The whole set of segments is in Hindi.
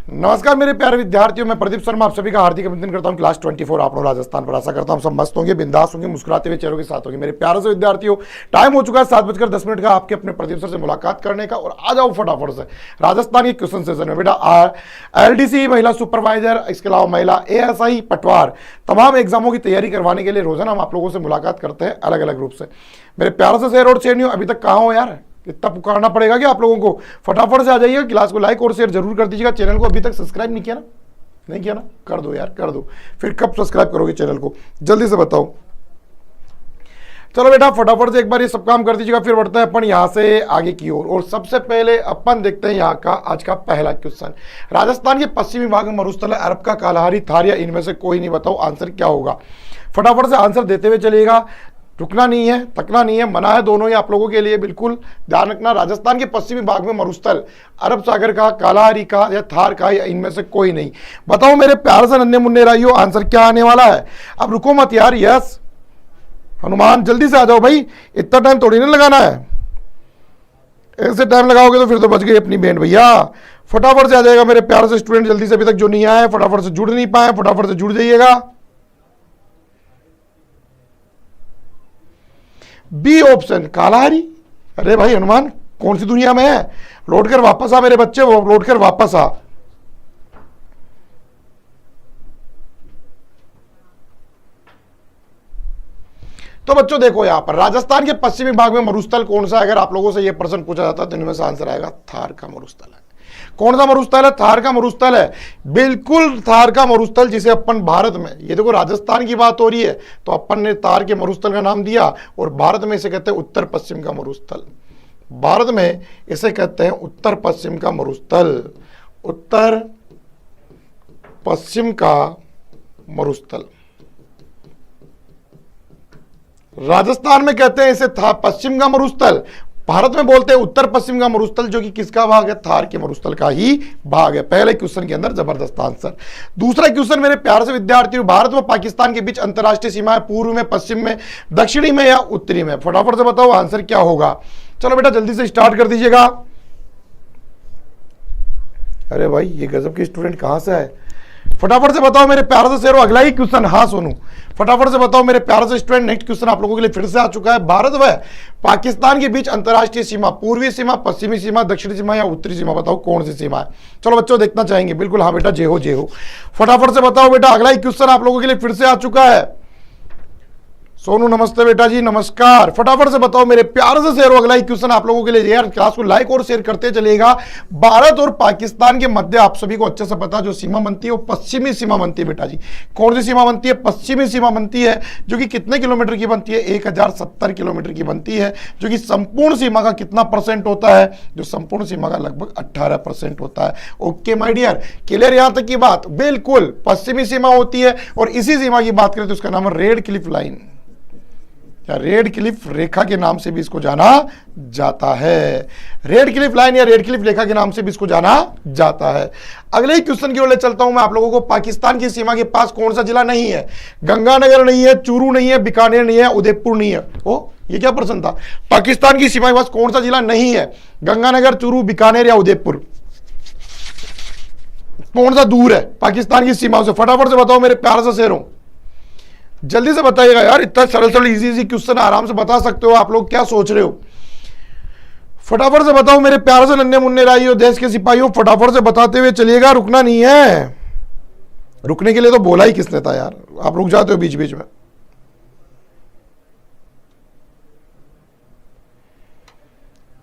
नमस्कार मेरे प्यारे विद्यार्थियों, मैं प्रदीप शर्मा आप सभी का हार्दिक अभिनंदन करता हूं। क्लास 24 आप लोग राजस्थान पर। आशा करता हूं सब मस्त होंगे, बिंदास होंगे, मुस्कुराते हुए चेहरों के साथ होंगे। मेरे प्यारे से विद्यार्थियों, टाइम हो चुका है 7:10 का आपके अपने प्रदीप सर से मुलाकात करने का। और आ जाओ फटाफट से राजस्थान के क्वेश्चन सेशन में। बेटा LDC महिला सुपरवाइजर, इसके अलावा महिला ASI पटवार, तमाम एग्जामों की तैयारी करवाने के लिए रोजाना हम आप लोगों से मुलाकात करते हैं अलग अलग रूप से। मेरे प्यारे से शेयर और चेनियो, अभी तक कहाँ हो यार? इतना पुकारना पड़ेगा कि आप लोगों को फटाफट से आ जाइएगा। क्लास को लाइक और शेयर जरूर कर दीजिएगा। चैनल को अभी तक सब्सक्राइब नहीं किया ना? नहीं किया ना? कर दो यार, कर दो। फिर कब सब्सक्राइब करोगे चैनल को, जल्दी से बताओ। चलो बेटा फटाफट से एक बार ये सब काम कर दीजिएगा, फिर बढ़ते हैं अपन यहाँ से आगे की ओर। और सबसे पहले अपन देखते हैं यहाँ का आज का पहला क्वेश्चन। राजस्थान के पश्चिमी भाग में मरुस्थल है, अरब का कालाहारी, थार या इनमें से कोई नहीं। बताओ आंसर क्या होगा। फटाफट से आंसर देते हुए चलिएगा, रुकना नहीं है, थकना नहीं है, मना है दोनों ही आप लोगों के लिए। बिल्कुल ध्यान रखना, राजस्थान के पश्चिमी भाग में मरुस्थल, अरब सागर का, कालाहारी का या थार का या इनमें से कोई नहीं। बताओ मेरे प्यार से नन्हे मुन्ने राइयो, आंसर क्या आने वाला है। अब रुको मत यार, यस हनुमान जल्दी से आ जाओ भाई, इतना टाइम थोड़ी नहीं लगाना है। ऐसे टाइम लगाओगे तो फिर तो बच गई अपनी बैंड भैया। फटाफट से आ जाएगा मेरे प्यार से स्टूडेंट, जल्दी से। अभी तक जो नहीं आए फटाफट से जुड़ नहीं पाए, फटाफट से जुड़ जाइएगा। B option Kalahari. अरे भाई हनुमान कौन सी दुनिया में है? लौट कर वापस आ मेरे बच्चे, वो लौट कर वापस आ। तो बच्चों देखो यहां पर राजस्थान के पश्चिमी भाग में मरुस्थल कौन सा है? अगर आप लोगों से यह प्रश्न पूछा जाता तो इनमें से आंसर आएगा थार का मरुस्थल है। कौन सा मरुस्थल है? थार का मरुस्थल है। बिल्कुल थार का मरुस्थल, जिसे अपन भारत में, ये देखो राजस्थान की बात हो रही है तो अपन ने थार के मरुस्थल का नाम दिया, और भारत में इसे कहते हैं उत्तर पश्चिम का मरुस्थल। भारत में इसे कहते हैं उत्तर पश्चिम का मरुस्थल, उत्तर पश्चिम का मरुस्थल। राजस्थान में कहते हैं इसे था पश्चिम का मरुस्थल, भारत में बोलते हैं उत्तर पश्चिम का मरुस्थल, जो कि किसका भाग है? थार के मरुस्थल का ही भाग है। पहले क्वेश्चन के अंदर जबरदस्त आंसर। दूसरा क्वेश्चन मेरे प्यार से विद्यार्थियों, भारत व पाकिस्तान के बीच अंतरराष्ट्रीय सीमा है पूर्व में, पश्चिम में, दक्षिणी में या उत्तरी में? फटाफट से बताओ आंसर क्या होगा। चलो बेटा जल्दी से स्टार्ट कर दीजिएगा। अरे भाई ये गजब के स्टूडेंट कहां से है? फटाफट से बताओ मेरे प्यार से शेरों, अगला ही क्वेश्चन। हाँ सोनू फटाफट से बताओ मेरे प्यार से स्टूडेंट, नेक्स्ट क्वेश्चन आप लोगों के लिए फिर से आ चुका है। भारत व पाकिस्तान के बीच अंतरराष्ट्रीय सीमा, पूर्वी सीमा, पश्चिमी सीमा, दक्षिणी सीमा या उत्तरी सीमा? बताओ कौन सी सीमा है। चलो बच्चों देखना चाहेंगे, बिल्कुल हाँ बेटा, जे हो। फटाफट से बताओ बेटा, अगला ही क्वेश्चन आप लोगों के लिए फिर से आ चुका है। सोनू नमस्ते बेटा जी, नमस्कार। फटाफट से बताओ मेरे प्यार से शेरों, अगला ही क्वेश्चन आप लोगों के लिए। यार क्लास को लाइक और शेयर करते चलेगा। भारत और पाकिस्तान के मध्य आप सभी को अच्छे से पता जो सीमा बनती है वो पश्चिमी सीमा बनती है बेटा जी। कौन सी सीमा बनती है? पश्चिमी सीमा बनती है, जो कि कितने किलोमीटर की बनती है? 1070 किलोमीटर की बनती है, जो कि संपूर्ण सीमा का कितना परसेंट होता है? जो संपूर्ण सीमा का लगभग 18% होता है। ओके माय डियर, क्लियर यहां तक की बात? बिल्कुल पश्चिमी सीमा होती है, और इसी सीमा की बात करें तो उसका नाम है रेड क्लिफ लाइन, या रेड क्लिफ रेखा के नाम से भी इसको जाना जाता है। रेड क्लिफ लाइन या रेड क्लिफ रेखा के नाम से भी इसको जाना जाता है। अगले ही क्वेश्चन की ओर ले चलता हूं मैं आप लोगों को। पाकिस्तान की सीमा के पास कौन सा जिला नहीं है? गंगानगर नहीं है, चूरू नहीं है, बीकानेर नहीं है, उदयपुर नहीं है। ओ ये क्या प्रश्न था? पाकिस्तान की सीमा के पास कौन सा जिला नहीं है? गंगानगर, चूरू, बीकानेर या उदयपुर? कौन सा दूर है पाकिस्तान की सीमा से? फटाफट से बताओ मेरे प्यार से शेरों, जल्दी से बताइएगा यार। इतना सरल इजी क्वेश्चन आराम से बता सकते हो आप लोग, क्या सोच रहे हो? फटाफट से बताओ मेरे प्यार से नन्हे मुन्ने राइयों, देश के सिपाहियों, फटाफट से बताते हुए चलिएगा, रुकना नहीं है। रुकने के लिए तो बोला ही किसने था यार, आप रुक जाते हो बीच बीच में।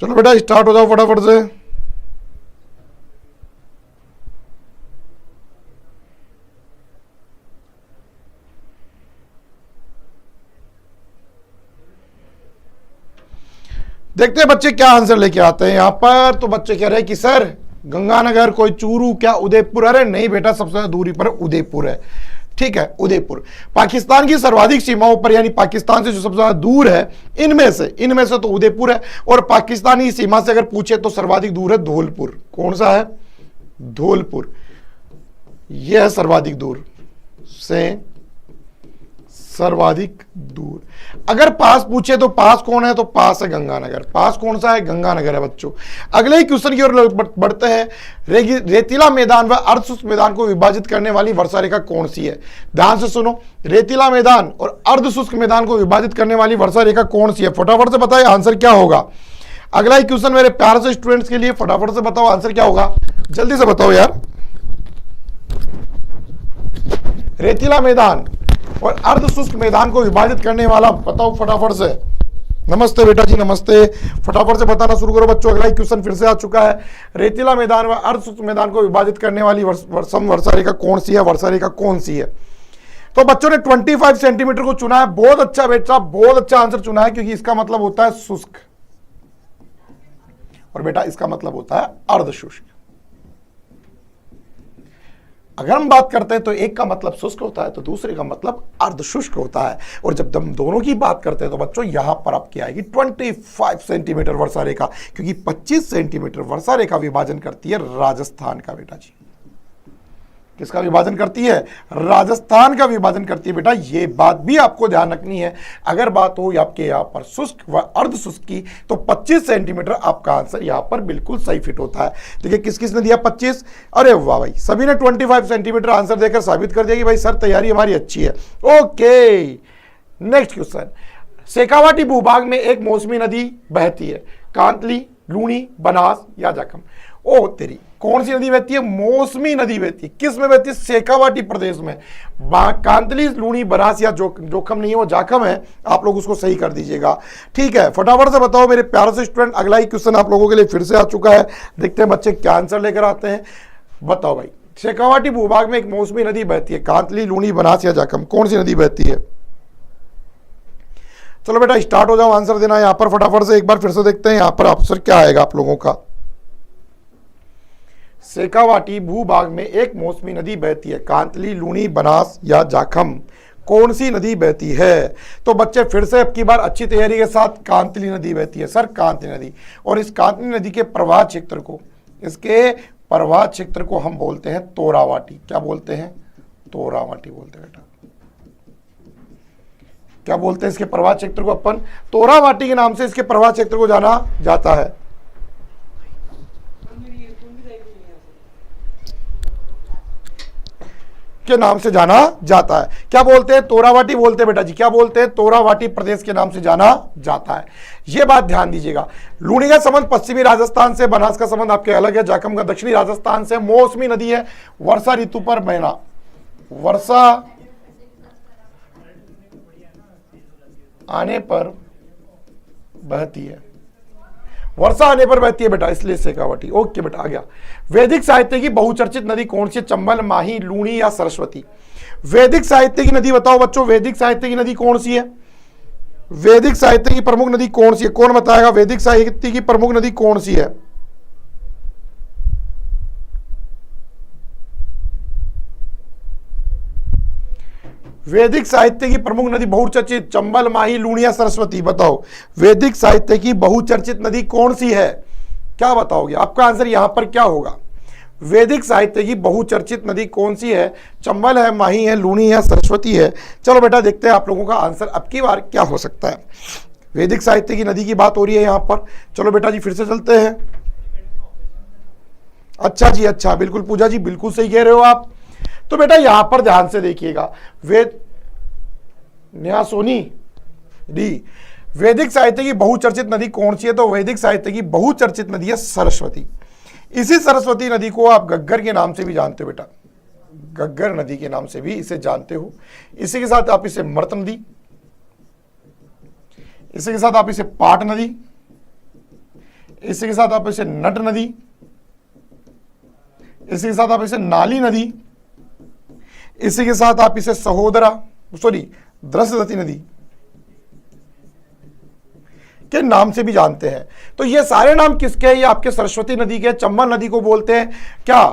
चलो बेटा स्टार्ट हो जाओ फटाफट से। देखते हैं बच्चे क्या आंसर लेके आते हैं यहां पर। तो बच्चे कह रहे हैं कि सर गंगानगर, कोई चूरू, क्या उदयपुर? अरे नहीं बेटा, सबसे ज्यादा दूरी पर उदयपुर है। ठीक है, उदयपुर पाकिस्तान की सर्वाधिक सीमाओं पर, यानी पाकिस्तान से जो सबसे ज्यादा दूर है इनमें से तो उदयपुर है। और पाकिस्तानी सीमा से अगर पूछे तो सर्वाधिक दूर है धौलपुर। कौन सा है? धौलपुर। यह है सर्वाधिक दूर से सर्वाधिक दूर। अगर पास पूछे तो पास कौन है, तो पास है गंगानगर। पास कौन सा है, गंगानगर है बच्चों। अगले ही क्वेश्चन की ओर बढ़ते हैं। रेतीला मैदान व अर्धशुष्क मैदान को विभाजित करने वाली वर्षा रेखा कौन सी है? ध्यान से सुनो, रेतीला मैदान और अर्धशुष्क मैदान को विभाजित करने वाली वर्षा रेखा कौन सी है? फटाफट से बताइए आंसर क्या होगा। अगला ही क्वेश्चन मेरे प्यारे से स्टूडेंट्स के लिए, फटाफट से बताओ आंसर क्या होगा, जल्दी से बताओ यार। रेतीला मैदान और अर्धशुष्क मैदान को विभाजित करने वाला बताओ फटाफट से। नमस्ते बेटा जी, नमस्ते। फटाफट से बताना शुरू करो बच्चों। अगला क्वेश्चन फिर से आ चुका है। रेतीला मैदान व अर्धशुष्क मैदान को विभाजित करने वाली वर्षा रेखा कौन सी है? वर्षा रेखा कौन सी है? तो बच्चों ने 25 सेंटीमीटर को चुना है। बहुत अच्छा बेटा, बहुत अच्छा आंसर चुना है, क्योंकि इसका मतलब होता है शुष्क और बेटा इसका मतलब होता है अर्धशुष्क। अगर हम बात करते हैं तो एक का मतलब शुष्क होता है तो दूसरे का मतलब अर्धशुष्क होता है। और जब हम दोनों की बात करते हैं तो बच्चों यहां पर आपकी आएगी 25 सेंटीमीटर वर्षा रेखा, क्योंकि 25 सेंटीमीटर वर्षा रेखा विभाजन करती है राजस्थान का बेटा जी। किसका विभाजन करती है? राजस्थान का विभाजन करती है बेटा। ये बात भी आपको ध्यान रखनी है। अगर बात हो आपके यहां पर शुष्क व अर्धशुष्क की तो 25 सेंटीमीटर आपका आंसर यहां पर बिल्कुल सही फिट होता है। देखिए किस किस ने दिया 25, अरे वाह भाई, सभी ने 25 सेंटीमीटर आंसर देकर साबित कर दिया कि भाई सर तैयारी हमारी अच्छी है। Okay, next question. शेखावाटी भूभाग में एक मौसमी नदी बहती है, कांतली, लूणी, बनास या जाखम। ओ तेरी, कौन सी नदी बहती है? मौसमी नदी बहती है। किस में बहती है? शेखावाटी प्रदेश में। कांतली, लूणी, बनास या जोखम नहीं है, वो जाखम है। आप लोग उसको सही कर दीजिएगा, ठीक है। फटाफट से बताओ मेरे प्यारे से स्टूडेंट। अगला ही क्वेश्चन आप लोगों के लिए फिर से आ चुका है। देखते हैं बच्चे क्या आंसर लेकर आते हैं। बताओ भाई, शेखावाटी भूभाग में एक मौसमी नदी बहती है, कांतली, लूणी, बनास या जाखम। कौन सी नदी बहती है? चलो बेटा स्टार्ट हो जाओ आंसर देना यहाँ पर फटाफट से। एक बार फिर से देखते हैं यहाँ पर आंसर क्या आएगा आप लोगों का। शेखावाटी भूभाग में एक मौसमी नदी बहती है, कांतली, लूणी, बनास या जाखम। कौन सी नदी बहती है? तो बच्चे फिर से अब की बार अच्छी तैयारी के साथ, कांतली नदी बहती है सर, कांतली नदी। और इस कांतली नदी के प्रवाह क्षेत्र को, इसके प्रवाह क्षेत्र को हम बोलते हैं तोरावाटी। क्या बोलते हैं? तोरावाटी बोलते हैं बेटा। क्या बोलते हैं इसके प्रवाह क्षेत्र को? अपन तोरावाटी के नाम से इसके प्रवाह क्षेत्र को जाना जाता है। के नाम से जाना जाता है। क्या बोलते हैं? तोरावाटी बोलते हैं बेटा जी। क्या बोलते हैं? तोरावाटी प्रदेश के नाम से जाना जाता है। यह बात ध्यान दीजिएगा। लूणी का संबंध पश्चिमी राजस्थान से, बनास का संबंध आपके अलग है, जाखम का दक्षिणी राजस्थान से। मौसमी नदी है, वर्षा ऋतु पर बहना, वर्षा आने पर बहती है, वर्षा आने पर बहती है बेटा, इसलिए शेखावाटी। ओके बेटा, आ गया। वैदिक साहित्य की बहुचर्चित नदी कौन सी है? चंबल, माही, लूणी या सरस्वती। वैदिक साहित्य की नदी बताओ बच्चों, वैदिक साहित्य की नदी कौन सी है? वैदिक साहित्य की प्रमुख नदी कौन सी है? कौन बताएगा वैदिक साहित्य की प्रमुख नदी कौन सी है? वैदिक साहित्य की प्रमुख नदी बहुचर्चित, चंबल, माही, लूणी या सरस्वती। बताओ वैदिक साहित्य की बहुचर्चित नदी कौन सी है? क्या बताओगे? आपका आंसर यहां पर क्या होगा? वैदिक साहित्य की बहुचर्चित नदी कौन सी है? चंबल है, माही है, लूणी है, सरस्वती है। चलो बेटा देखते हैं आप लोगों का आंसर अब की बार क्या हो सकता है। वैदिक साहित्य की नदी की बात हो रही है यहां पर। चलो बेटा जी फिर से चलते हैं। अच्छा जी, अच्छा, बिल्कुल पूजा जी, बिल्कुल सही कह रहे हो आप। तो बेटा यहां पर ध्यान से देखिएगा, न्यासोनी डी, वैदिक साहित्य की बहुचर्चित नदी कौन सी है? तो वैदिक साहित्य की बहुचर्चित नदी है सरस्वती। इसी सरस्वती नदी को आप गग्गर के नाम से भी जानते हो बेटा, गग्गर नदी के नाम से भी इसे जानते हो। इसी के साथ आप इसे मृत नदी, इसी के साथ आप इसे पाट नदी, इसी के साथ आप इसे नट नदी, इसी के साथ आप इसे नाली नदी, इसी के साथ आप इसे द्रसदती नदी के नाम से भी जानते हैं। तो ये सारे नाम किसके हैं? ये आपके सरस्वती नदी के। चंबल नदी को बोलते हैं क्या?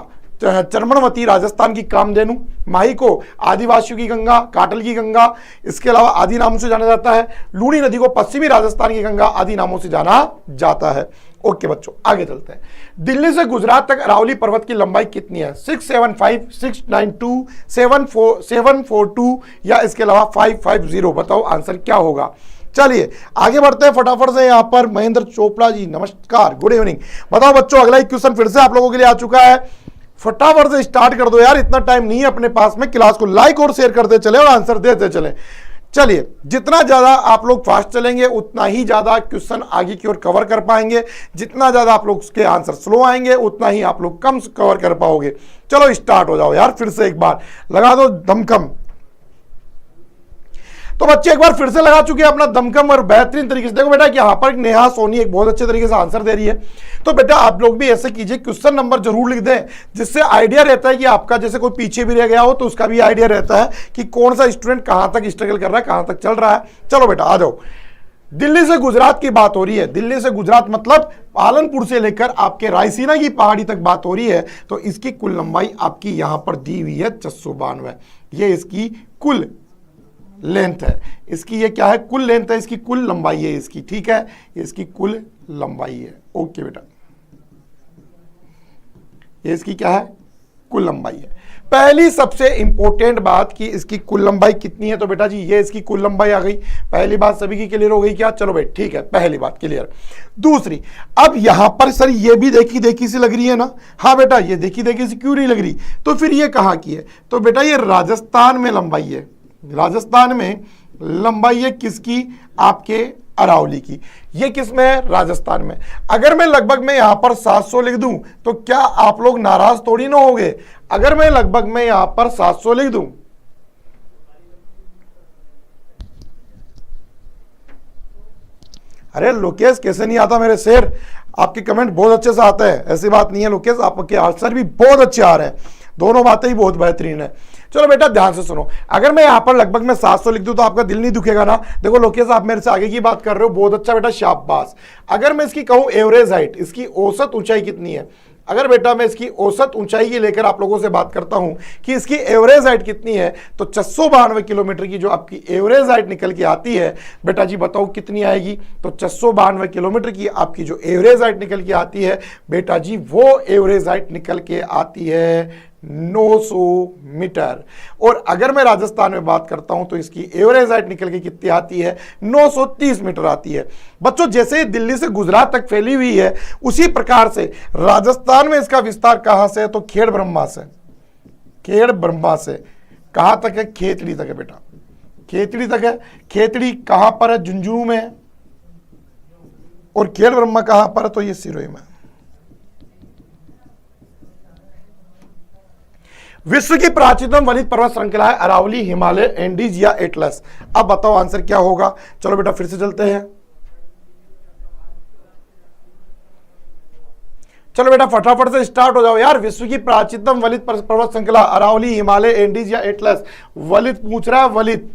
चरमनवती राजस्थान की कामधेनु, माही को आदिवासियों की गंगा, काटल की गंगा, इसके अलावा आदि नामों से जाना जाता है। लूणी नदी को पश्चिमी राजस्थान की गंगा आदि नामों से जाना जाता है। ओके बच्चों, आगे चलते हैं। दिल्ली से गुजरात तक अरावली पर्वत की लंबाई कितनी है? 675, 692, 742 या इसके अलावा 550? बताओ आंसर क्या होगा। चलिए आगे बढ़ते हैं फटाफट से। यहां पर महेंद्र चोपड़ा जी नमस्कार, गुड इवनिंग। बताओ बच्चों, अगला एक क्वेश्चन फिर से आप लोगों के लिए आ चुका है। फटाफट से स्टार्ट कर दो यार, इतना टाइम नहीं है अपने पास में। क्लास को लाइक और शेयर करते चले और आंसर देते चले। चलिए, जितना ज्यादा आप लोग फास्ट चलेंगे उतना ही ज्यादा क्वेश्चन आगे की ओर कवर कर पाएंगे। जितना ज्यादा आप लोग उसके आंसर स्लो आएंगे उतना ही आप लोग कम कवर कर पाओगे। चलो स्टार्ट हो जाओ यार, फिर से एक बार लगा दो दमखम। तो बच्चे एक बार फिर से लगा चुके हैं अपना दमखम और बेहतरीन तरीके से। देखो बेटा कि यहाँ पर नेहा सोनी एक बहुत अच्छे तरीके से आंसर दे रही है। तो बेटा आप लोग भी ऐसे कीजिए, क्वेश्चन नंबर जरूर लिख दें, जिससे आइडिया रहता है कि आपका जैसे कोई पीछे भी रह गया हो तो उसका भी आइडिया रहता है कि कौन सा स्टूडेंट कहां तक स्ट्रगल कर रहा है, कहां तक चल रहा है। चलो बेटा आ जाओ। दिल्ली से गुजरात की बात हो रही है। दिल्ली से गुजरात मतलब पालनपुर से लेकर आपके रायसीना की पहाड़ी तक बात हो रही है। तो इसकी कुल लंबाई आपकी यहां पर दी हुई है 692। ये इसकी कुल लेंथ है। इसकी ये क्या है? कुल लेंथ है, इसकी कुल लंबाई है इसकी, ठीक है, इसकी कुल लंबाई है। ओके बेटा, ये इसकी क्या है? कुल लंबाई है। पहली सबसे इंपॉर्टेंट बात कि इसकी कुल लंबाई कितनी है, तो बेटा जी ये इसकी कुल लंबाई आ गई। पहली बात सभी की क्लियर हो गई क्या? चलो भाई ठीक है, पहली बात क्लियर। दूसरी, अब यहां पर सर ये भी देखी देखी सी लग रही है ना? हाँ बेटा, ये देखी देखी सी क्यों नहीं लग रही? तो फिर ये कहां की है? तो बेटा ये राजस्थान में लंबाई है। राजस्थान में लंबाई है किसकी? आपके अरावली की। ये किस में है? राजस्थान में। अगर मैं लगभग में यहां पर 700 लिख दूं तो क्या आप लोग नाराज थोड़ी ना होंगे? अगर मैं लगभग में यहां पर 700 लिख दूं, अरे लोकेश कैसे नहीं आता मेरे शेर? आपके कमेंट बहुत अच्छे से आते हैं, ऐसी बात नहीं है लोकेश, आपके आंसर भी बहुत अच्छे आ रहे हैं, दोनों बातें ही बहुत बेहतरीन है। चलो बेटा ध्यान से सुनो, अगर मैं यहां पर लगभग में 700 लिख दूं तो आपका दिल नहीं दुखेगा ना? देखो लोकेश आप मेरे से आगे की बात कर रहे हो, बहुत अच्छा बेटा, शाबाश। अगर मैं इसकी कहूं एवरेज हाइट, इसकी औसत ऊंचाई कितनी है? अगर बेटा मैं इसकी औसत ऊंचाई की लेकर आप लोगों से बात करता हूं कि इसकी एवरेज हाइट कितनी है, तो 692 किलोमीटर की जो आपकी एवरेज हाइट निकल के आती है, बेटा जी बताओ कितनी आएगी? तो 692 किलोमीटर की आपकी जो एवरेज हाइट निकल के आती है, बेटा जी वो एवरेज हाइट निकल के आती है 900 मीटर। और अगर मैं राजस्थान में बात करता हूं तो इसकी एवरेज हाइट निकल के कितनी आती है? 930 मीटर आती है। बच्चों जैसे दिल्ली से गुजरात तक फैली हुई है, उसी प्रकार से राजस्थान में इसका विस्तार कहां से है? तो खेड़ ब्रह्मा से। खेड़ ब्रह्मा से कहां तक है? खेतड़ी तक है बेटा, खेतड़ी तक है। खेतड़ी कहां पर है? झुंझुनू में है। और खेड़ ब्रह्मा कहां पर है? तो ये सिरोही में। विश्व की प्राचीनतम वलित पर्वत श्रृंखला है अरावली, हिमालय, एंडीज या एटलस। अब बताओ आंसर क्या होगा? चलो बेटा फिर से चलते हैं। चलो बेटा फटाफट से स्टार्ट हो जाओ यार। विश्व की प्राचीनतम वलित पर्वत श्रृंखला अरावली, हिमालय, एंडीज या एटलस। वलित पूछ रहा है, वलित,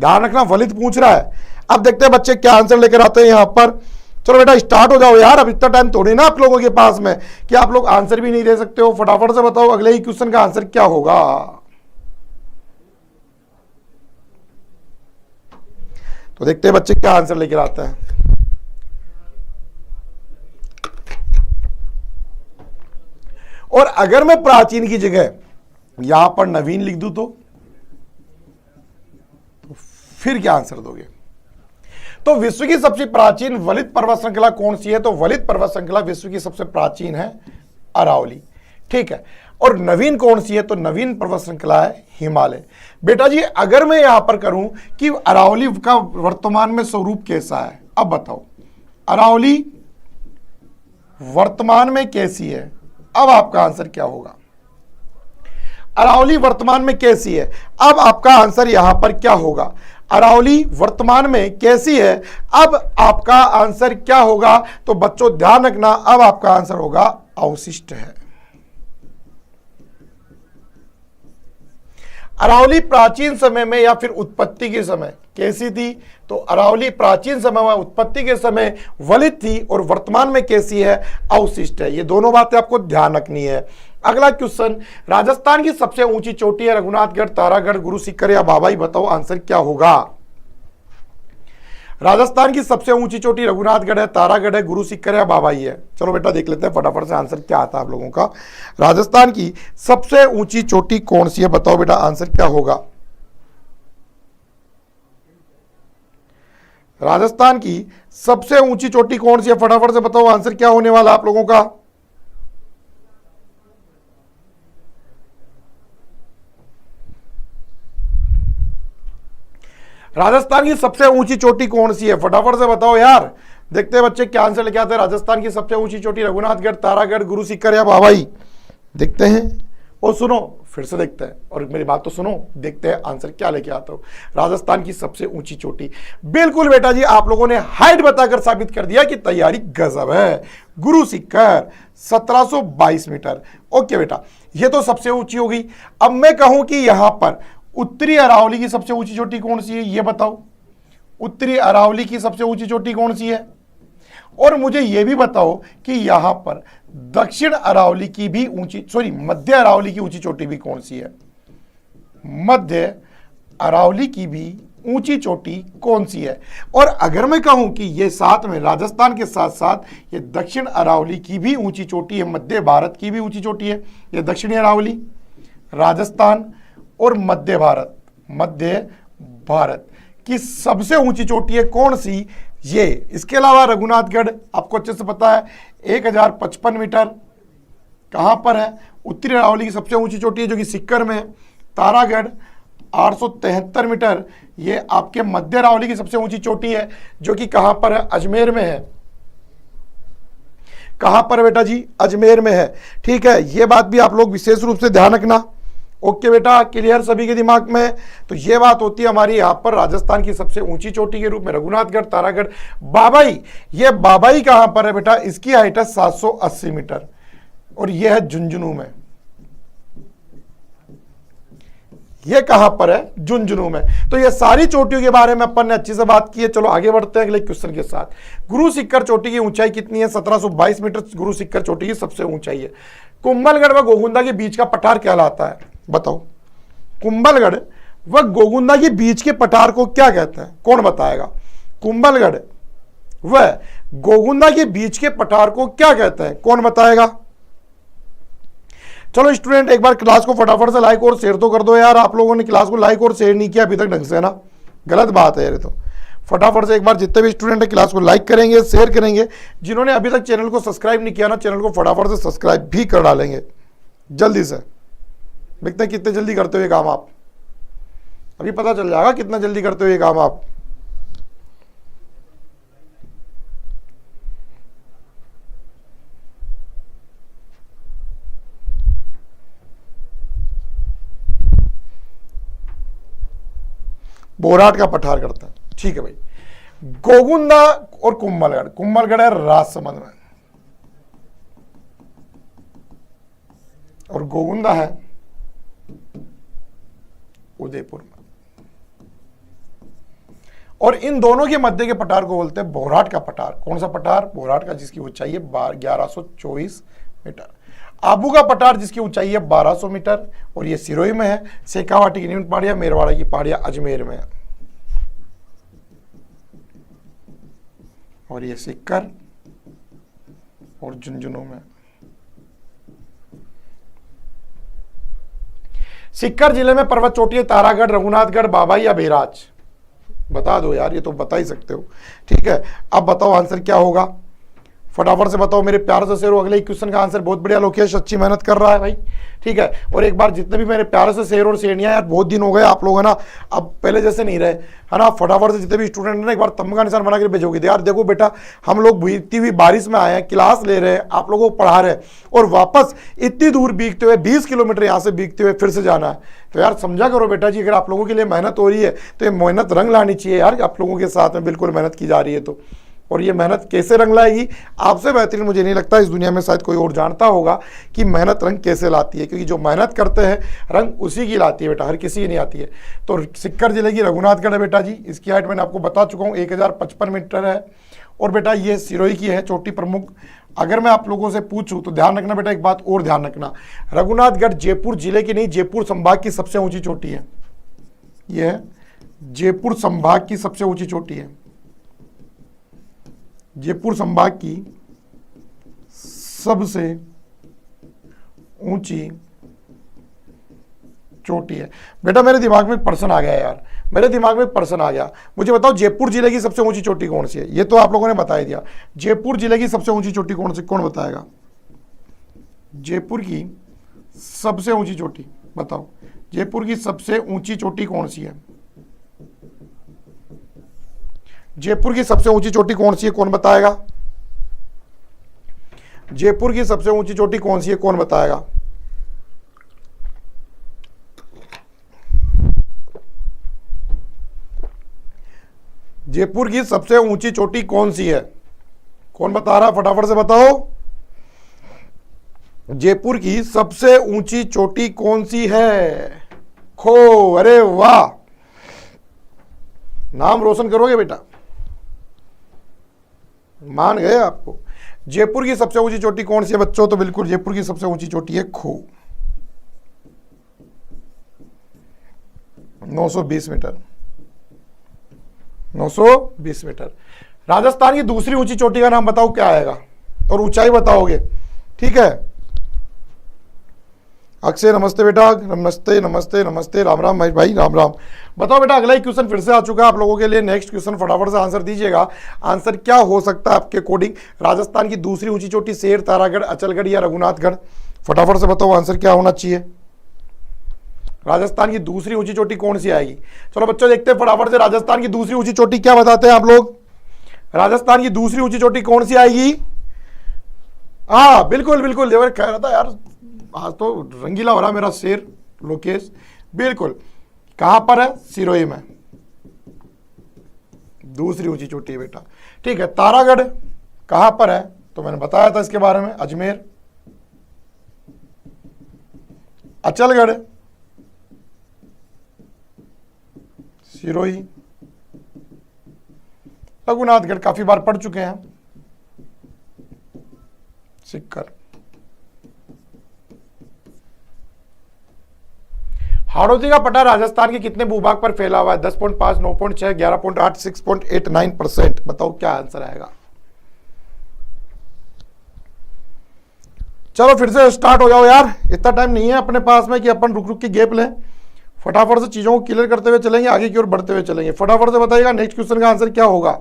ध्यान रखना वलित पूछ रहा है। अब देखते हैं बच्चे क्या आंसर लेकर आते हैं यहां पर। चलो बेटा स्टार्ट हो जाओ यार, अब इतना टाइम थोड़ी ना आप लोगों के पास में कि आप लोग आंसर भी नहीं दे सकते हो। फटाफट से बताओ अगले ही क्वेश्चन का आंसर क्या होगा। तो देखते हैं बच्चे क्या आंसर लेकर आते हैं। और अगर मैं प्राचीन की जगह यहां पर नवीन लिख दूं तो फिर क्या आंसर दोगे? तो विश्व की सबसे प्राचीन वलित पर्वत श्रृंखला कौन सी है? तो वलित पर्वत श्रृंखला विश्व की सबसे प्राचीन है अरावली, ठीक है। और नवीन कौन सी है? तो नवीन पर्वत श्रृंखला है हिमालय। बेटा जी अगर मैं यहां पर करूं कि अरावली का वर्तमान में स्वरूप कैसा है, अब बताओ अरावली वर्तमान में कैसी है? अब आपका आंसर क्या होगा? अरावली वर्तमान में कैसी है? अब आपका आंसर यहां पर क्या होगा? अरावली वर्तमान में कैसी है? अब आपका आंसर क्या होगा? तो बच्चों ध्यान रखना, अब आपका आंसर होगा अवशिष्ट है। अरावली प्राचीन समय में या फिर उत्पत्ति के समय कैसी थी? तो अरावली प्राचीन समय में, उत्पत्ति के समय वलित थी और वर्तमान में कैसी है? अवशिष्ट है। ये दोनों बातें आपको ध्यान रखनी है। अगला क्वेश्चन, राजस्थान की सबसे ऊंची चोटी है रघुनाथगढ़, तारागढ़, गुरु सीकर या बाबाई? बताओ आंसर क्या होगा। राजस्थान की सबसे ऊंची चोटी रघुनाथगढ़ है, तारागढ़ है, गुरु सीकर या बाबाई है? चलो बेटा देख लेते हैं फटाफट से आंसर क्या आता है आप लोगों का। राजस्थान की सबसे ऊंची चोटी कौन सी है? बताओ बेटा आंसर क्या होगा। राजस्थान की सबसे ऊंची चोटी कौन सी है? फटाफट से बताओ आंसर क्या होने वाला आप लोगों का। राजस्थान की सबसे ऊंची चोटी कौन सी है? फटाफट से बताओ यार। देखते हैं बच्चे क्या आंसर लेके आते हैं। राजस्थान की सबसे ऊंची चोटी रघुनाथगढ़, तारागढ़, गुरु सीकर या बाबाई? देखते हैं और सुनो, फिर से देखते हैं और मेरी बात तो सुनो, देखते हैं आंसर क्या लेके आता हो। राजस्थान की सबसे ऊंची चोटी, बिल्कुल बेटा जी, आप लोगों ने हाइट बताकर साबित कर दिया कि तैयारी गजब है। गुरु सीकर 1722 मीटर। ओके बेटा, ये तो सबसे ऊंची हो गई। अब मैं कहूं कि यहां पर उत्तरी अरावली की सबसे ऊंची चोटी कौन सी है? ये बताओ, उत्तरी अरावली की सबसे ऊंची चोटी कौन सी है? और मुझे यह भी बताओ कि यहां पर दक्षिण अरावली की भी ऊंची, सॉरी, मध्य अरावली की ऊंची चोटी भी कौन सी है? मध्य अरावली की भी ऊंची चोटी कौन सी है? और अगर मैं कहूं कि ये साथ में राजस्थान के साथ साथ ये दक्षिण अरावली की भी ऊंची चोटी है, मध्य भारत की भी ऊंची चोटी है, ये दक्षिणी अरावली, राजस्थान और मध्य भारत की सबसे ऊंची चोटी है कौन सी? ये। इसके अलावा रघुनाथगढ़ आपको अच्छे से पता है 1055 मीटर कहां पर है? उत्तरी अरावली की सबसे ऊंची चोटी है जो कि सीकर में है। तारागढ़ 873 मीटर, ये आपके मध्य अरावली की सबसे ऊंची चोटी है जो कि कहां पर है? अजमेर में है। कहां पर बेटा जी? अजमेर में है। ठीक है, ये बात भी आप लोग विशेष रूप से ध्यान रखना। ओके बेटा, क्लियर सभी के दिमाग में? तो ये बात होती है हमारी यहां पर राजस्थान की सबसे ऊंची चोटी के रूप में रघुनाथगढ़, तारागढ़, बाबाई। ये बाबाई कहां पर है बेटा? इसकी हाइट है 780 मीटर और यह है झुंझुनू में। ये कहां पर है? झुंझुनू में। तो ये सारी चोटियों के बारे में अपन ने अच्छी से बात की है। चलो आगे बढ़ते हैं अगले क्वेश्चन के साथ। गुरु सीकर चोटी की ऊंचाई कितनी है? 1722 मीटर गुरु सीकर चोटी की सबसे ऊंचाई है। कुंभलगढ़ व गोगुंदा के बीच का पठार कहलाता है? बताओ, कुंभलगढ़ व गोगुंदा के बीच के पठार को क्या कहते हैं? कौन बताएगा? कुंभलगढ़ व गोगुंदा के बीच के पठार को क्या कहते हैं? कौन बताएगा? चलो स्टूडेंट, एक बार क्लास को फटाफट से लाइक और शेयर तो कर दो यार। आप लोगों ने क्लास को लाइक और शेयर नहीं किया अभी तक ढंग से ना, गलत बात है यार। तो फटाफट से एक बार जितने भी स्टूडेंट है क्लास को लाइक करेंगे, शेयर करेंगे। जिन्होंने अभी तक चैनल को सब्सक्राइब नहीं किया ना, चैनल को फटाफट से सब्सक्राइब भी कर डालेंगे जल्दी से। देखते हैं कितने जल्दी करते हुए काम आप, अभी पता चल जाएगा कितना जल्दी करते हुए काम आप। बोराट का पठार करता है, ठीक है भाई। गोगुंदा और कुंभलगढ़, कुंभलगढ़ है राजसमंद में और गोगुंदा है उदयपुर में। और इन दोनों के मध्य के पठार को बोलते हैं बोराट का पठार। कौन सा पठार? बोराट का, जिसकी ऊंचाई है 1124 मीटर। आबू का पठार जिसकी ऊंचाई है 1200 मीटर और ये सिरोही में है। शेखावाटी की नीम पहाड़ियां, मेरवाड़ा की पहाड़ियां अजमेर में है और ये सीकर और झुंझुनू में। सीकर जिले में पर्वत चोटी है तारागढ़, रघुनाथगढ़, बाबाई या बेराज? बता दो यार, ये तो बता ही सकते हो। ठीक है, अब बताओ आंसर क्या होगा, फटाफट से बताओ मेरे प्यार से शेर हो। अगले क्वेश्चन का आंसर बहुत बढ़िया, लोकेश अच्छी मेहनत कर रहा है भाई। ठीक है, और एक बार जितने भी मेरे प्यार से शेर और शेरनियां, यार बहुत दिन हो गए आप लोग है ना, अब पहले जैसे नहीं रहे है ना। फटाफट से जितने भी स्टूडेंट है ना, एक बार तंबू का निशान बना कर भेजोगे। यार देखो बेटा, हम लोग बीतती हुई बारिश में आए हैं, क्लास ले रहे हैं, आप लोगों को पढ़ा रहे हैं और वापस इतनी दूर बीतते हुए 20 किलोमीटर यहाँ से बीतते हुए फिर से जाना है। तो यार समझा करो बेटा जी, अगर आप लोगों के लिए मेहनत हो रही है तो ये मेहनत रंग लानी चाहिए यार। आप लोगों के साथ में बिल्कुल मेहनत की जा रही है तो और ये मेहनत कैसे रंग लाएगी, आपसे बेहतरीन मुझे नहीं लगता इस दुनिया में शायद कोई और जानता होगा कि मेहनत रंग कैसे लाती है, क्योंकि जो मेहनत करते हैं रंग उसी की लाती है बेटा, हर किसी की नहीं आती है। तो सिक्कर जिले की रघुनाथगढ़ है बेटा जी, इसकी हाइट मैंने आपको बता चुका हूँ 1055 मीटर है। और बेटा ये सिरोही की है चोटी प्रमुख। अगर मैं आप लोगों से पूछूं तो ध्यान रखना बेटा, एक बात और ध्यान रखना, रघुनाथगढ़ जयपुर जिले की नहीं, जयपुर संभाग की सबसे ऊंची चोटी है। यह जयपुर संभाग की सबसे ऊंची चोटी है, जयपुर संभाग की सबसे ऊंची चोटी है। बेटा मेरे दिमाग में एक पर्सन आ गया यार, मेरे दिमाग में एक पर्सन आ गया, मुझे बताओ जयपुर जिले की सबसे ऊंची चोटी कौन सी है? ये तो आप लोगों ने बता ही दिया, जयपुर जिले की सबसे ऊंची चोटी कौन सी, कौन बताएगा? जयपुर की सबसे ऊंची चोटी बताओ, जयपुर की सबसे ऊंची चोटी कौन सी है? जयपुर की सबसे ऊंची चोटी कौन सी है, कौन बताएगा? जयपुर की सबसे ऊंची चोटी कौन सी है, कौन बताएगा? जयपुर की सबसे ऊंची चोटी कौन सी है, कौन बता रहा, फटाफट से बताओ। जयपुर की सबसे ऊंची चोटी कौन सी है? खो, अरे वाह, नाम रोशन करोगे बेटा, मान गए आपको। जयपुर की सबसे ऊंची चोटी कौन सी है बच्चों? तो बिल्कुल जयपुर की सबसे ऊंची चोटी है खो, 920 मीटर, 920 मीटर। राजस्थान की दूसरी ऊंची चोटी का नाम बताओ क्या आएगा, और ऊंचाई बताओगे, ठीक है। अक्षय नमस्ते बेटा, नमस्ते नमस्ते नमस्ते, राम राम महेश भाई, राम राम। बताओ बेटा अगला ही क्वेश्चन फिर से आ चुका है आप लोगों के लिए, नेक्स्ट क्वेश्चन फटाफट से आंसर दीजिएगा। आंसर क्या हो सकता है आपके अकॉर्डिंग? राजस्थान की दूसरी ऊंची चोटी शेर, तारागढ़, अचलगढ़ या रघुनाथगढ़? फटाफट से बताओ आंसर क्या होना चाहिए। राजस्थान की दूसरी ऊंची चोटी कौन सी आएगी? चलो बच्चों देखते हैं फटाफट से, राजस्थान की दूसरी ऊंची चोटी क्या बताते हैं आप लोग? राजस्थान की दूसरी ऊंची चोटी कौन सी आएगी? हाँ बिल्कुल बिल्कुल, देवर कह रहा था यार, आज तो रंगीला हो रहा मेरा शेर लोकेश। बिल्कुल, कहां पर है? सिरोही में दूसरी ऊंची चोटी है बेटा, ठीक है। तारागढ़ कहां पर है? तो मैंने बताया था इसके बारे में, अजमेर। अचलगढ़, सिरोही, रघुनाथगढ़ काफी बार पढ़ चुके हैं, सिक्कर। हाड़ौती का पट्टा राजस्थान के कितने भूभाग पर फैला हुआ है? 10.5, 9.6, 11.8, 6.89%। बताओ क्या आंसर आएगा। चलो फिर से स्टार्ट हो जाओ यार, इतना टाइम नहीं है अपने पास में कि अपन रुक रुक के गैप लें। फटाफट से चीजों को क्लियर करते हुए चलेंगे, आगे की ओर बढ़ते हुए चलेंगे। फटाफट से बताइएगा नेक्स्ट क्वेश्चन का आंसर क्या होगा।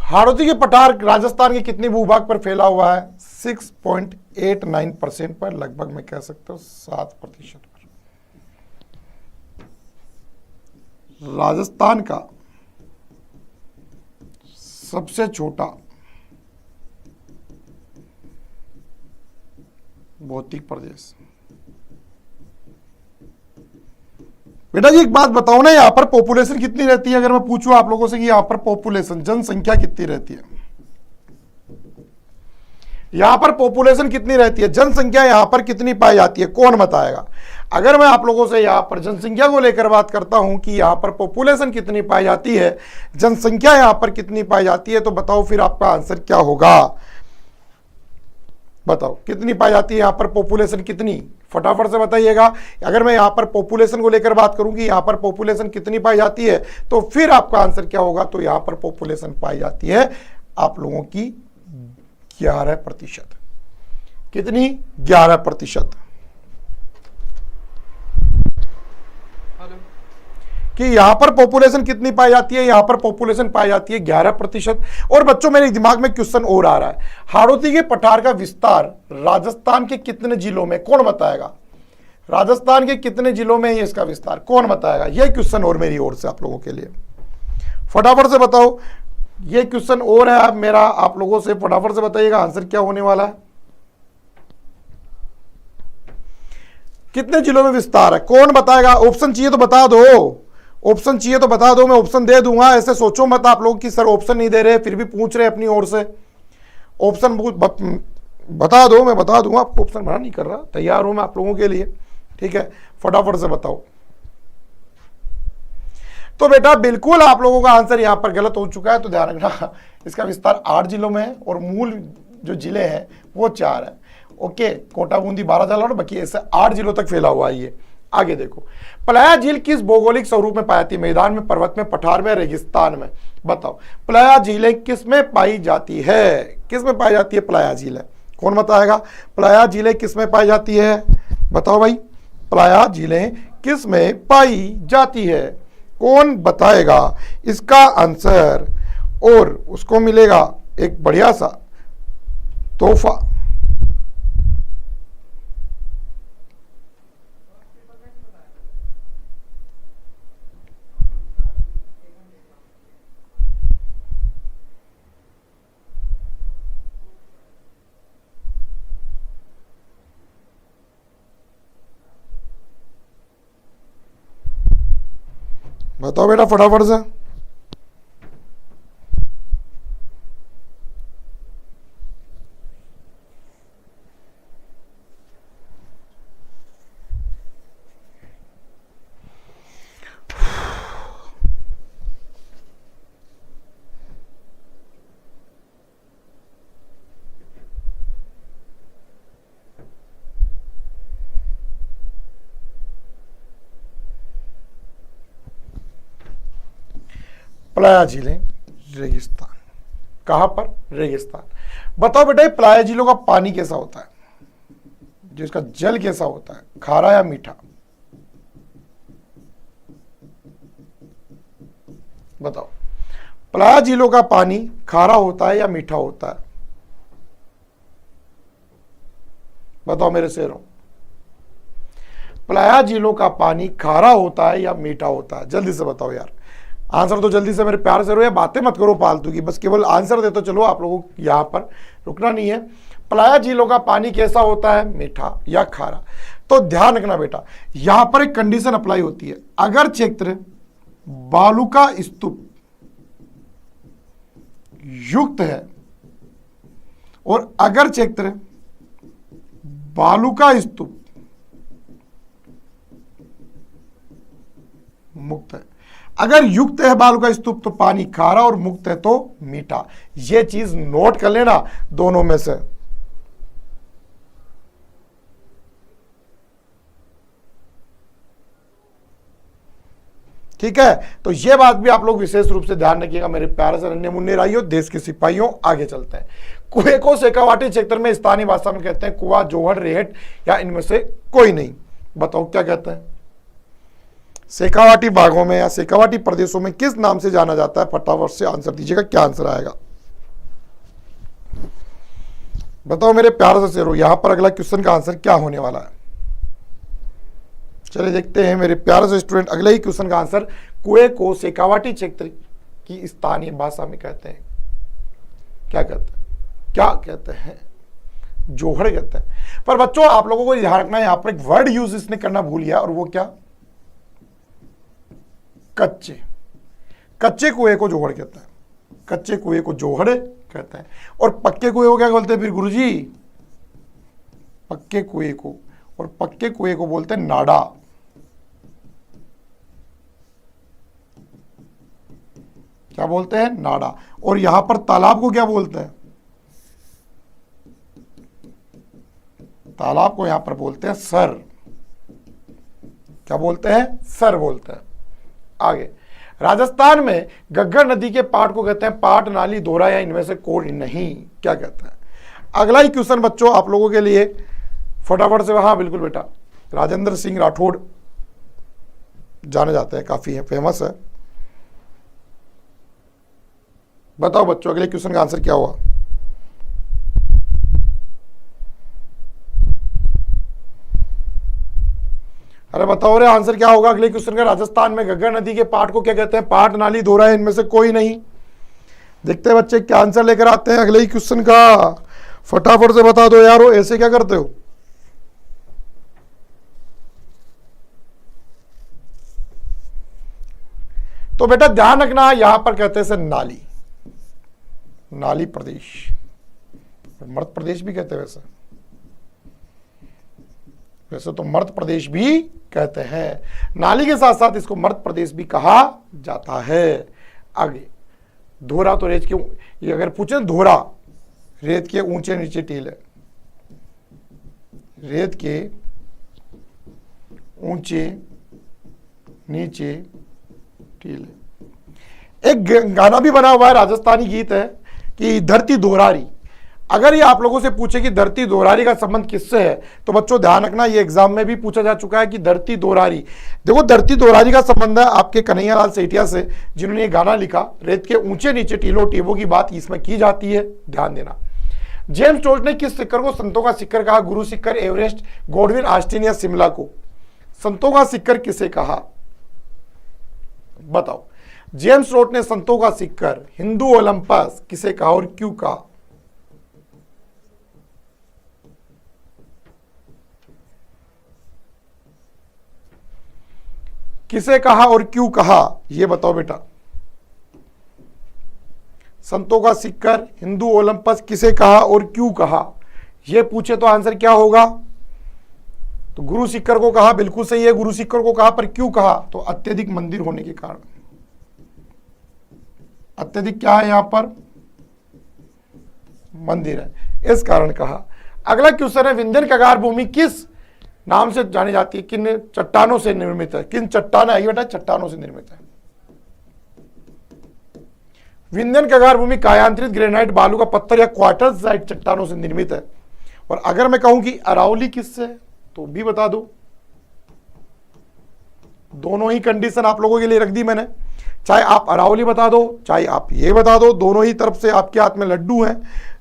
हाड़ौती के पठार राजस्थान के कितने भूभाग पर फैला हुआ है? 6.89% पर, लगभग मैं कह सकता हूं 7% पर। राजस्थान का सबसे छोटा भौतिक प्रदेश। बेटा जी एक बात बताओ ना, यहां पर पॉपुलेशन कितनी रहती है? अगर मैं पूछूं आप लोगों से कि यहां पर पॉपुलेशन, जनसंख्या कितनी रहती है? यहां पर पॉपुलेशन कितनी रहती है, जनसंख्या यहां पर कितनी पाई जाती है, कौन बताएगा? अगर मैं आप लोगों से यहां पर जनसंख्या को लेकर बात करता हूं कि यहां पर पॉपुलेशन कितनी पाई जाती है, जनसंख्या यहां पर कितनी पाई जाती है, तो बताओ फिर आपका आंसर क्या होगा। बताओ कितनी पाई जाती है यहां पर पॉपुलेशन कितनी? फटाफट से बताइएगा। अगर मैं यहां पर पॉपुलेशन को लेकर बात करूं कि यहां पर पॉपुलेशन कितनी पाई जाती है, तो फिर आपका आंसर क्या होगा। तो यहां पर पॉपुलेशन पाई जाती है आप लोगों की 11%। कितनी? 11%। कि यहां पर पॉपुलेशन कितनी पाई जाती है? यहां पर पॉपुलेशन पाई जाती है 11%। और बच्चों मेरे दिमाग में क्वेश्चन और आ रहा है, हाड़ौती के पठार का विस्तार राजस्थान के कितने जिलों में, कौन बताएगा? राजस्थान के कितने जिलों में है इसका विस्तार, कौन बताएगा? यह क्वेश्चन और मेरी ओर से आप लोगों के लिए, फटाफट से बताओ। यह क्वेश्चन और है आप मेरा, आप लोगों से फटाफट से बताइएगा आंसर क्या होने वाला है। कितने जिलों में विस्तार है, कौन बताएगा? ऑप्शन चाहिए तो बता दो, ऑप्शन चाहिए तो बता दो, मैं ऑप्शन दे दूंगा। ऐसे सोचो मत आप लोग कि सर ऑप्शन नहीं दे रहे, फिर भी पूछ रहे अपनी ओर से। ऑप्शन बता दो, मैं बता दूंगा आपको, ऑप्शन मना नहीं कर रहा, तैयार हूं मैं आप लोगों के लिए, ठीक है? फटाफट से बताओ। तो बेटा बिल्कुल आप लोगों का आंसर यहां पर गलत हो चुका है, तो ध्यान रखना, इसका विस्तार 8 जिलों में है और मूल जो जिले हैं वो 4 है। ओके, कोटा, बूंदी, 12 जिला और बाकी ऐसे 8 जिलों तक फैला हुआ है ये। आगे देखो, प्लाया झील किस भौगोलिक स्वरूप में पाई जाती है? मैदान में, पर्वत में, पठार में, रेगिस्तान में? बताओ, प्लाया झीलें किस में पाई जाती है? किस में पाई जाती है प्लाया झीलें? कौन बताएगा? प्लाया झीलें किस में पाई जाती है? बताओ भाई, प्लाया झीलें किस में पाई जाती है? कौन बताएगा इसका आंसर? और उसको मिलेगा एक बढ़िया सा तोहफा। बताओ बेटा फटाफट से। प्लाया झीलें, रेगिस्तान। कहां पर? रेगिस्तान। बताओ बेटा, प्लाया झीलों का पानी कैसा होता है, जो इसका जल कैसा होता है, खारा या मीठा? बताओ, प्लाया झीलों का पानी खारा होता है या मीठा होता है? बताओ मेरे शेरों, प्लाया झीलों का पानी खारा होता है या मीठा होता है? जल्दी से बताओ यार, आंसर तो जल्दी से मेरे प्यार से करो, या बातें मत करो फालतू की, बस केवल आंसर दे तो चलो, आप लोगों को यहां पर रुकना नहीं है। प्लाया झीलों का पानी कैसा होता है, मीठा या खारा? तो ध्यान रखना बेटा, यहां पर एक कंडीशन अप्लाई होती है, अगर क्षेत्र बालू का स्तूप युक्त है और अगर क्षेत्र बालू का स्तूप मुक्त है, अगर युक्त है बालू का स्तूप तो पानी खारा और मुक्त है तो मीठा। यह चीज नोट कर लेना दोनों में से। ठीक है, तो यह बात भी आप लोग विशेष रूप से ध्यान रखिएगा मेरे प्यारे से नन्हे मुन्ने राइयों, देश के सिपाहियों। आगे चलते हैं। कुएं को शेखावाटी क्षेत्र में स्थानीय भाषा में कहते हैं कुआ, जोहड़, रेहट या इनमें से कोई नहीं? बताओ क्या कहते हैं? शेखावाटी भागों में या शेखावाटी प्रदेशों में किस नाम से जाना जाता है? फटाफट से आंसर दीजिएगा, क्या आंसर आएगा? बताओ मेरे प्यारे से शेरों, यहां पर अगला क्वेश्चन का आंसर क्या होने वाला है? चलिए देखते हैं मेरे प्यारे से स्टूडेंट, अगले ही क्वेश्चन का आंसर। कुएं को शेखावाटी क्षेत्र की स्थानीय भाषा में कहते हैं, क्या कहते हैं? क्या कहते हैं? जोहड़ कहते हैं। पर बच्चों आप लोगों को ध्यान रखना है, यहां पर एक वर्ड यूज इसने करना भूल गया, और वो क्या? कच्चे। कच्चे कुएं को जोहड़ कहते हैं, कच्चे कुएं को जोहड़ कहते हैं। और पक्के कुएं को क्या बोलते हैं फिर गुरुजी? पक्के कुएं को, और पक्के कुएं को बोलते हैं नाड़ा। क्या बोलते हैं? नाड़ा। और यहां पर तालाब को क्या बोलते हैं? तालाब को यहां पर बोलते हैं सर। क्या बोलते हैं? सर बोलते हैं। आगे, राजस्थान में घग्गर नदी के पाट को कहते हैं पाट, नाली, दोरा या इनमें से कोई नहीं? क्या कहते हैं? अगला ही क्वेश्चन बच्चों आप लोगों के लिए फटाफट से, हाँ बिल्कुल बेटा, राजेंद्र सिंह राठौड़ जाने जाते हैं, काफी है, फेमस है। बताओ बच्चों अगले क्वेश्चन का आंसर क्या हुआ? अरे बताओ रे आंसर क्या होगा अगले क्वेश्चन का? राजस्थान में घग्गर नदी के पाट को क्या कहते हैं? पाट, नाली, दोहरा है, इनमें से कोई नहीं। देखते हैं बच्चे क्या आंसर लेकर आते हैं अगले ही क्वेश्चन का। फटाफट से बता दो यारो, ऐसे क्या करते हो? तो बेटा ध्यान रखना, यहां पर कहते हैं नाली, नाली प्रदेश, मध्य प्रदेश भी कहते हैं। वैसे वैसे तो मध्य प्रदेश भी कहते हैं, नाली के साथ साथ इसको मध्य प्रदेश भी कहा जाता है। आगे धोरा, तो रेत के, ये अगर पूछे धोरा, रेत के ऊंचे नीचे टीले, रेत के ऊंचे नीचे टीले। एक गाना भी बना हुआ है, राजस्थानी गीत है कि धरती दोहरारी। अगर ये आप लोगों से पूछे कि धरती दोहरारी का संबंध किससे है, तो बच्चों ध्यान रखना, ये एग्जाम में भी पूछा जा चुका है कि धरती दोहरारी। देखो धरती दोहरारी का संबंध है आपके कन्हैयालाल सेठिया से, जिन्होंने ये गाना लिखा। रेत के ऊंचे नीचे टीलों टेबों की बात इसमें की जाती है, ध्यान देना। जेम्स टोस्ट ने किस सिक्कर को संतों का सिक्कर कहा? गुरु सिक्कर, एवरेस्ट, गॉडविन ऑस्टिन या शिमला को? संतों का सिक्कर किसे कहा बताओ? जेम्स टोस्ट ने संतों का सिक्कर, हिंदू ओलंपस किसे कहा और क्यों कहा? किसे कहा और क्यों कहा यह बताओ बेटा। संतों का सिक्कर, हिंदू ओलंपस किसे कहा और क्यों कहा, यह पूछे तो आंसर क्या होगा? तो गुरु सिक्कर को कहा, बिल्कुल सही है, गुरु सिक्कर को कहा, पर क्यों कहा? तो अत्यधिक मंदिर होने के कारण। अत्यधिक क्या है यहां पर? मंदिर है, इस कारण कहा। अगला क्वेश्चन है, विंध्यन कगार भूमि किस नाम से जानी जाती है? किन चट्टानों से निर्मित है? किन चट्टान है बेटा? चट्टानों से निर्मित है। विंध्यन कगार भूमि कायांतरित ग्रेनाइट, बालू का पत्थर या क्वार्टरजाइट चट्टानों से निर्मित है। और अगर मैं कहूं कि अरावली किससे है तो भी बता दो। दोनों ही कंडीशन आप लोगों के लिए रख दी मैंने, चाहे आप अरावली बता दो, चाहे आप ये बता दो, दोनों ही तरफ से आपके हाथ में लड्डू हैं,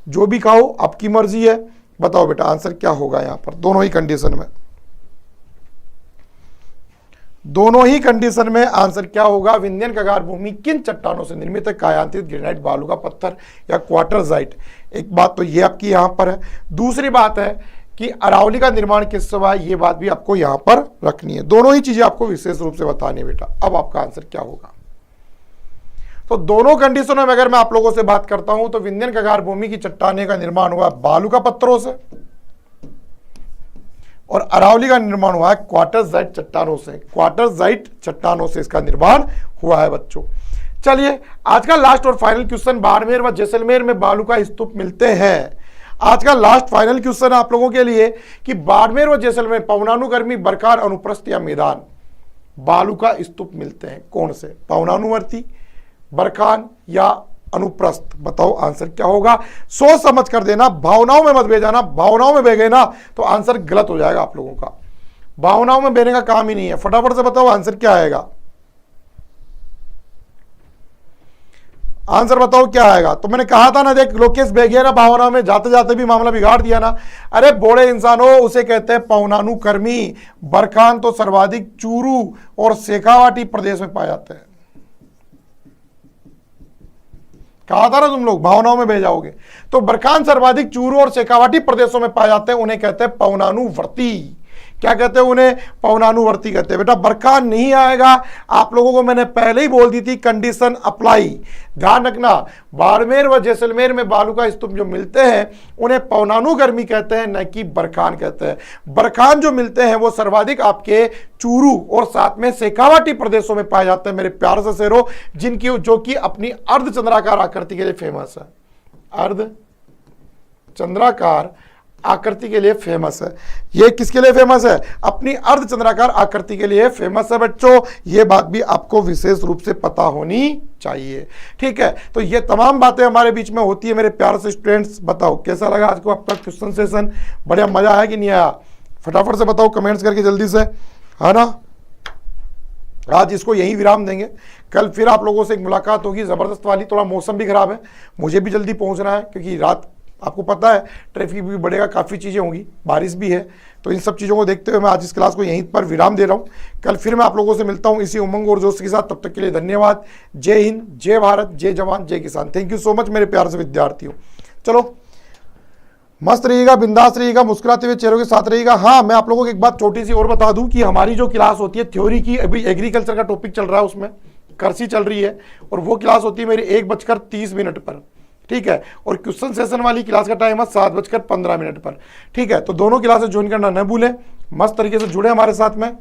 जो भी खाओ आपकी मर्जी है। बताओ बेटा आंसर क्या होगा यहां पर? दोनों ही कंडीशन में, दोनों ही कंडीशन में आंसर क्या होगा? विंध्यन कगार भूमि किन चट्टानों से निर्मित है? कायांतरित ग्रेनाइट, बालू का पत्थर या क्वार्टरजाइट। एक बात तो ये आपकी यहां पर है। दूसरी बात है कि अरावली का निर्माण किससे हुआ, ये बात भी आपको यहां पर रखनी है। दोनों ही चीजें आपको विशेष रूप से बतानी है बेटा। अब आपका आंसर क्या होगा? तो दोनों कंडीशनों में अगर मैं आप लोगों से बात करता हूं तो विंध्यन कगार भूमि की चट्टाने का निर्माण हुआ बालू का पत्थरों से, और अरावली का निर्माण हुआ है क्वार्टरजाइट चट्टानों से। क्वार्टरजाइट चट्टानों से इसका निर्माण हुआ है बच्चों। चलिए आज का लास्ट और फाइनल क्वेश्चन, बाड़मेर व जैसलमेर में बालू का स्तूप मिलते हैं। आज का लास्ट फाइनल क्वेश्चन आप लोगों के लिए कि बाड़मेर व जैसलमेर पवनानुगामी, बरखार, अनुप्रस्थ या मैदान बालू का स्तूप मिलते हैं कौन से? पवनानुवर्ती, बरखान या अनुप्रस्थ? बताओ आंसर क्या होगा? सोच समझ कर देना, भावनाओं में मत बह जाना। भावनाओं में बह गए ना तो आंसर गलत हो जाएगा आप लोगों का। भावनाओं में बहने का काम ही नहीं है। फटाफट से बताओ आंसर क्या आएगा? आंसर बताओ क्या आएगा? तो मैंने कहा था ना, देख लोकेश बह गया ना भावना में, जाते जाते भी मामला बिगाड़ दिया ना। अरे बोले इंसानों, उसे कहते हैं पवनानुकर्मी। बरखान तो सर्वाधिक चूरू और शेखावाटी प्रदेश में पाए जाते हैं। कहा था ना तुम लोग भावनाओं में बह जाओगे। तो बरखान सर्वाधिक चूरू और शेखावाटी प्रदेशों में पाए जाते हैं, उन्हें कहते हैं पवनानुवर्ती। क्या कहते हैं उन्हें? पवनानुवर्ती कहते हैं। बेटा बरखान नहीं आएगा, आप लोगों को मैंने पहले ही बोल दी थी, कंडीशन अप्लाई। ध्यान रखना, बाड़मेर व जैसलमेर में बालू का स्तूप जो मिलते हैं उन्हें पवनानुगामी कहते हैं, न कि बरखान कहते हैं। बरखान जो मिलते हैं वो सर्वाधिक आपके चूरू और साथ में शेखावाटी प्रदेशों में पाए जाते हैं मेरे प्यार से शेरों, जिनकी जो कि अपनी अर्धचंद्राकार आकृति के लिए फेमस है। अर्ध चंद्राकार आकृति के लिए फेमस है। ये किसके लिए फेमस है? अपनी अर्धचंद्राकार आकृति के लिए फेमस है बच्चों। ये बात भी आपको विशेष रूप से पता होनी चाहिए, ठीक है। तो ये तमाम बातें हमारे बीच में होती है मेरे प्यारे से स्टूडेंट्स। बताओ कैसा लगा आज को आपका क्वेश्चन सेशन? बढ़िया मजा आया कि नहीं आया? फटाफट से बताओ कमेंट्स करके जल्दी से, है ना। आज इसको यही विराम देंगे, कल फिर आप लोगों से एक मुलाकात होगी जबरदस्त वाली। थोड़ा मौसम भी खराब है, मुझे भी जल्दी पहुंचना है क्योंकि रात आपको पता है ट्रैफिक भी बढ़ेगा, काफ़ी चीज़ें होंगी, बारिश भी है। तो इन सब चीज़ों को देखते हुए मैं आज इस क्लास को यहीं पर विराम दे रहा हूँ। कल फिर मैं आप लोगों से मिलता हूँ इसी उमंग और जोश के साथ। तब तक के लिए धन्यवाद। जय हिंद, जय भारत, जय जवान, जय किसान। थैंक यू सो मच मेरे प्यारे से विद्यार्थियों। चलो मस्त रहिएगा, बिंदास रहिएगा, मुस्कुराते हुए चेहरों के साथ रहिएगा। हाँ, मैं आप लोगों को एक बात छोटी सी और बता दूं कि हमारी जो क्लास होती है थ्योरी की, अभी एग्रीकल्चर का टॉपिक चल रहा है, उसमें कृषि चल रही है और वो क्लास होती है मेरी 1:30 पर, ठीक है। और क्वेश्चन सेशन वाली क्लास का टाइम है 7:15 पर, ठीक है। तो दोनों क्लासेस ज्वाइन करना न भूलें। मस्त तरीके से जुड़े हमारे साथ में।